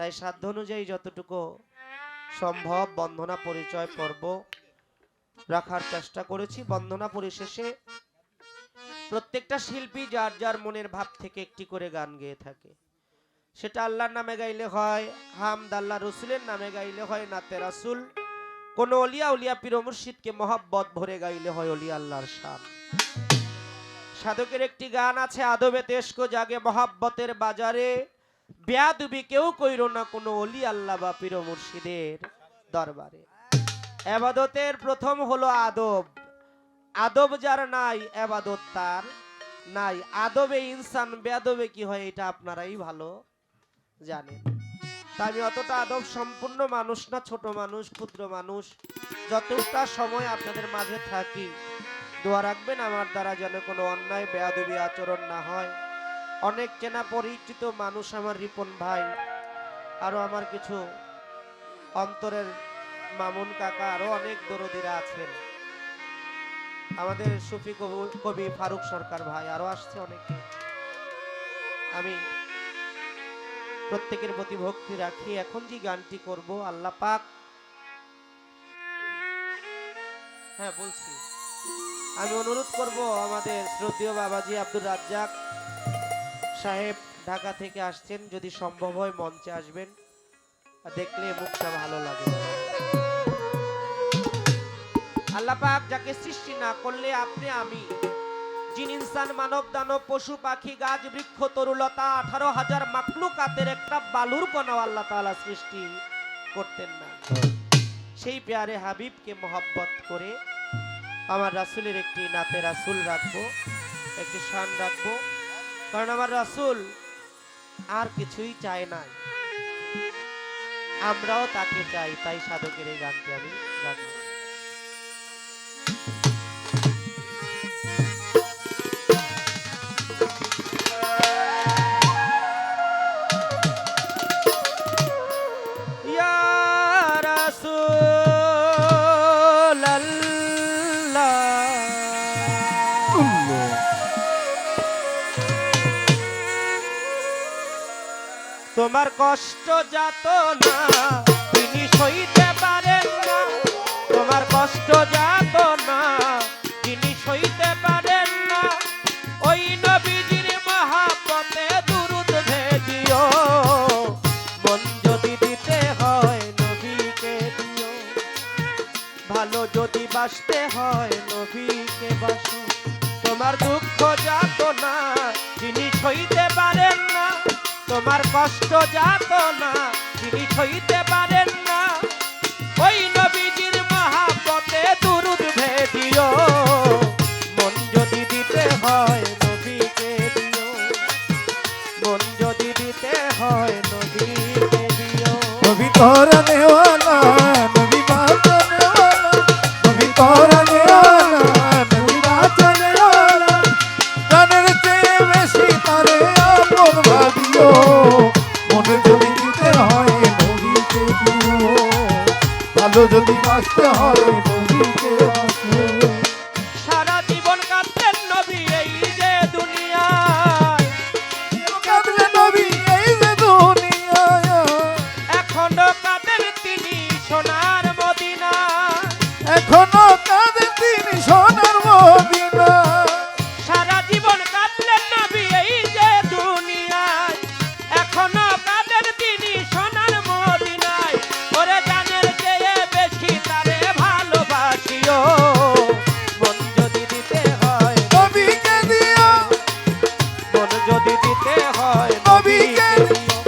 তাই সাধ্য অনুযায়ী যতটুকু সম্ভব বন্দনা পরিচয় পর্ব রাখার চেষ্টা করেছি। বন্দনা পরিশেষে প্রত্যেকটা শিল্পী যার যার মনের ভাব থেকে একটি করে গান গেয়ে থাকে। সেটা আল্লাহর নামে গাইলে হয় হামদ, আল্লাহ রসুলের নামে গাইলে হয় নাতে রাসুল, কোন অলিয়া উলিয়া পীর মুর্শিদকে মহব্বত ভরে গাইলে হয় অলি আল্লাহর শান। সাধকের একটি গান আছে, আদবে তেস্কো জাগে মহাব্বতের বাজারে, বেয়াদবি কেউ কইরো না কোনো অলি আল্লাহ বা পীর মুর্শিদের দরবারে। ইবাদতের প্রথম হলো আদব। আদব যার নাই ইবাদত তার নাই। আদবে ইনসান, বেয়াদবে কি হয় এটা আপনারাই ভালো জানেন। তা আমি অতটা আদব সম্পূর্ণ মানুষ না, ছোট মানুষ, ক্ষুদ্র মানুষ। যতটা সময় আপনাদের মাঝে থাকি দোয়া রাখবেন আমার দ্বারা যেন কোনো অন্যায় বেয়াদবি আচরণ না হয়। অনেক চেনা পরিচিত মানুষ আমার রিপন ভাই, আরো আমার কিছু অন্তরের মামুন কাকা, আরো অনেক দরদিরা আছেন, আমাদের সুফি কবি ফারুক সরকার ভাই, আরো আসছে অনেকে। আমি প্রত্যেকের প্রতি ভক্তি রাখি। এখন যে গানটি করব আল্লাহ পাক, হ্যাঁ বলছি, আমি অনুরোধ করব আমাদের শ্রদ্ধেয় বাবাজি আব্দুর রাজ্জাক সাহেব ঢাকা থেকে আসছেন, যদি সম্ভব হয় মঞ্চে আসবেন, দেখলে মুখটা ভালো লাগে। আল্লাহ পাক যাকে সৃষ্টি না করলে আপনি আমি, জিন ইনসান মানব দানব পশু পাখি গাছ বৃক্ষ তরুলতা 18,000 মাখলুকাতের একটা বালুর কণা আল্লাহ তাআলা সৃষ্টি করতেন না। সেই প্যারে হাবিবকে মহব্বত করে আমার রাসূলের একটি নাতে রাসূল রাখবো, একটি শান রাখবো। কারণ আমার রাসূল আর কিছুই চায় না, আমরাও তাকে চাই। তাই সাধকের এই গানটি আমি রাখবো। তোমার কষ্ট যাত না তিনি সইতে পারেন না, তোমার কষ্ট যাত না তিনি সইতে পারেন না। ওই নবীজির মহব্বতে দুরূদ ভেজিও, মন যদি দিতে হয় নবীকে দিও, ভালো যদি বাসতে হয় নবীকে বাসো। তোমার দুঃখ যাত না তিনি সইতে পারেন না, তোমার কষ্ট যাত না তিনি সইতে পারেন না। ওই নবীজির মহব্বতে দুরূদ ভেজিও, মন যদি দিতে হয় নবীকে দিও, মন যদি দিতে হয় নবীকে দিও। নবী পরানে ওয়ালা নবী বাঁচানে ওয়ালা, নবী পরানে ওয়ালা নবী বাঁচানে ওয়ালা, জানের চেয়ে বেশি তারে আপন ভাবিও, মনে যদি দিতে হয় নবীকে দিও, ভালো যদি বাঁচতে হয় নবীকে বাঁচো। সারা জীবন কাঁদতেন নবী এই যে দুনিয়ায়, কাঁদলে নবী এই যে দুনিয়ায়, এখনো কাঁদেন তিনি সোনার মদিনা, এখনো কাঁদেন তিনি সোনার মদিনা। সারা জীবন কাঁদলেন নবী এই যে দুনিয়ায়, এখনো কাঁদেন তিনি সোনার মদিনায়। ওরে জানের চেয়ে বেশি তারে ভালোবাসিও, মন যদি দিতে হয় নবীকে দিও, মন যদি দিতে হয় নবীকে দিও।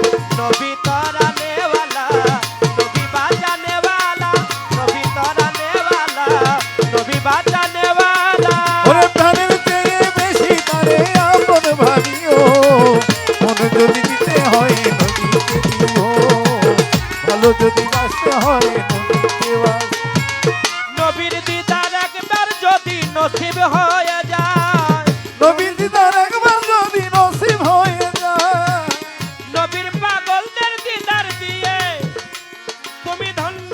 নবী তরানে ওয়ালা নবী বাঁচানে ওয়ালা, নবী তরানে ওয়ালা নবী বাঁচানে ওয়ালা। ওরে প্রাণের চেয়ে বেশি তারে আপন ভাবিও, মনে যদি দিতে হয় নবীকে দিও, ভালো যদি বাঁচতে হয় নবীকে বাঁচো। নবীর দিদার একবার যদি নসিব হয়ে যায়, নবীর দিদার একবার যদি নসিব হয়ে যায়, নবীর পাগলদের দিদার দিয়ে তুমি ধন্য।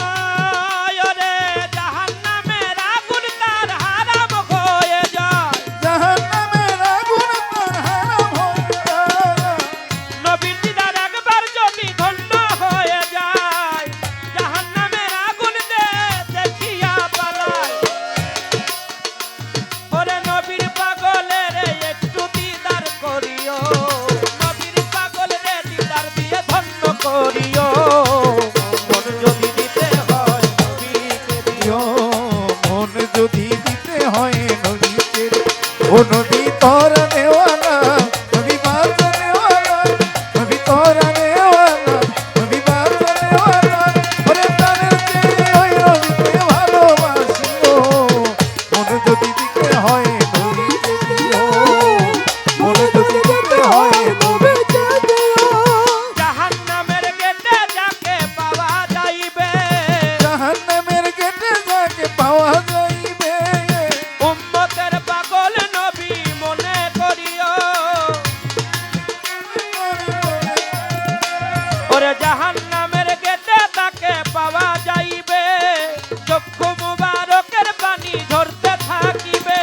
রে জাহান্নামের আগুন তার হারাম হয়ে যায়, জাহান্নামের আগুন তার হারাম হয়ে যায়, নবীর দিদার একবার যদি ধন্য করিও মন যদি দিতে হয় নবীকে দিও। মন যদি দিতে হয় নবীকে ও নবী তোরা নেওয়ালা নবী বাঁচা নেওয়ালা নবী তোরা নেওয়ালা নবী বাঁচা নেওয়ালা ওরে প্রাণের চেয়ে ওই নবীকে ভালোবাসিও মন যদি দিতে হয় নবীকে দিও মন যদি দিতে হয় নবীকে দিও জাহান্নামের গেটে যাকে পাওয়া যাইবে জাহান্নামের গেটে যাকে পাওয়া যাইবে উম্মতের পাগল নবী মনে করিও ওরে জাহান্নামের গেটে তাকে পাওয়া যাইবে চক্ষু মুবারকের পানি ঝরতে থাকিবে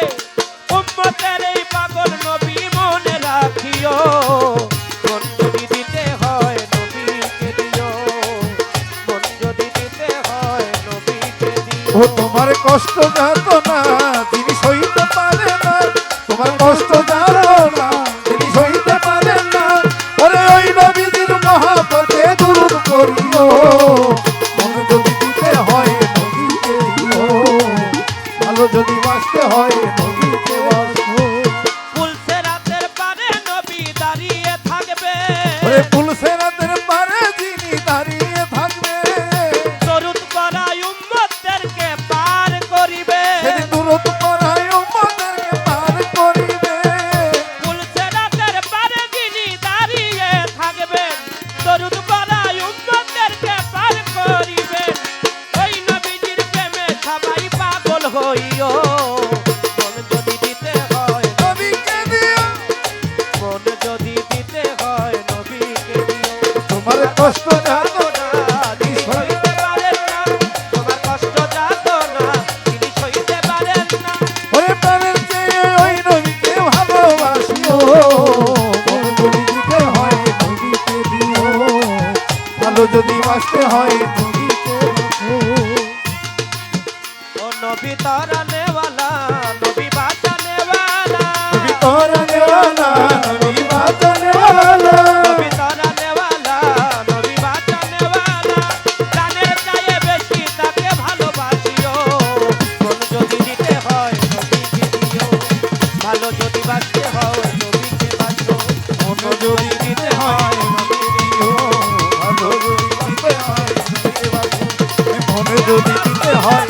উম্মতের এই পাগল নবী মনে রাখিও মন যদি দিতে হয় নবীকে দিও মন যদি দিতে হয় নবীকে ও দিও। তোমার কষ্ট জানো না তিনি সইতে পারে না তোমার কষ্ট জানো না তিনি সইতে পারেন না ওরে ওই নবীর মহাপতে দূর করিও মন যদি দিতে হয় নবীকে দিও ভালো যদি বাঁচতে হয় নবীকে বাঁচো ফুলছে রাতের পারে নবী দাঁড়িয়ে থাকবে ওরে পুলসে রাতের পারে যিনি দাঁড়িয়ে থাকবে দরুদ করায় উম্মতদেরকে পার করিবে সেদিন দূরত করায় উম্মতদেরকে পার করিবে ফুলছে রাতের পারে যিনি দাঁড়িয়ে থাকবেন দরুদ করায় উম্মতদেরকে পার করিবেন ওই নবীজির প্রেমে সবাই পাগল হইও মন যদি দিতে হয় নবীকে দিও মন যদি দিতে হয় নবীকে দিও। তোমার কষ্ট জানো না তিনি সইতে পারেন না তোমার কষ্ট জানো না তিনি সইতে পারেন না ওরে প্রাণের চেয়ে ওই নবীকে ভালোবাসিও মন যদি দিতে হয় নবীকে দিও ভালো যদি বাঁচতে হয় নবীকে বাঁচো ও নবী তারানে वाला নবী বাঁচানে वाला নবী তোরা নেওয়ালা নবী বাঁচানে ওয়ালা নবী তারানে वाला নবী বাঁচানে वाला প্রাণের চেয়ে বেশি তাকে ভালোবাসিও মন যদি দিতে হয় নবীকে দিও ভালো যদি বাঁচতে হয় নবীকে বাঁচো মন যদি দিতে হয় নবীকে দিও ভালো যদি দিতে হয় নবীকে বাঁচো মন যদি দিতে হয়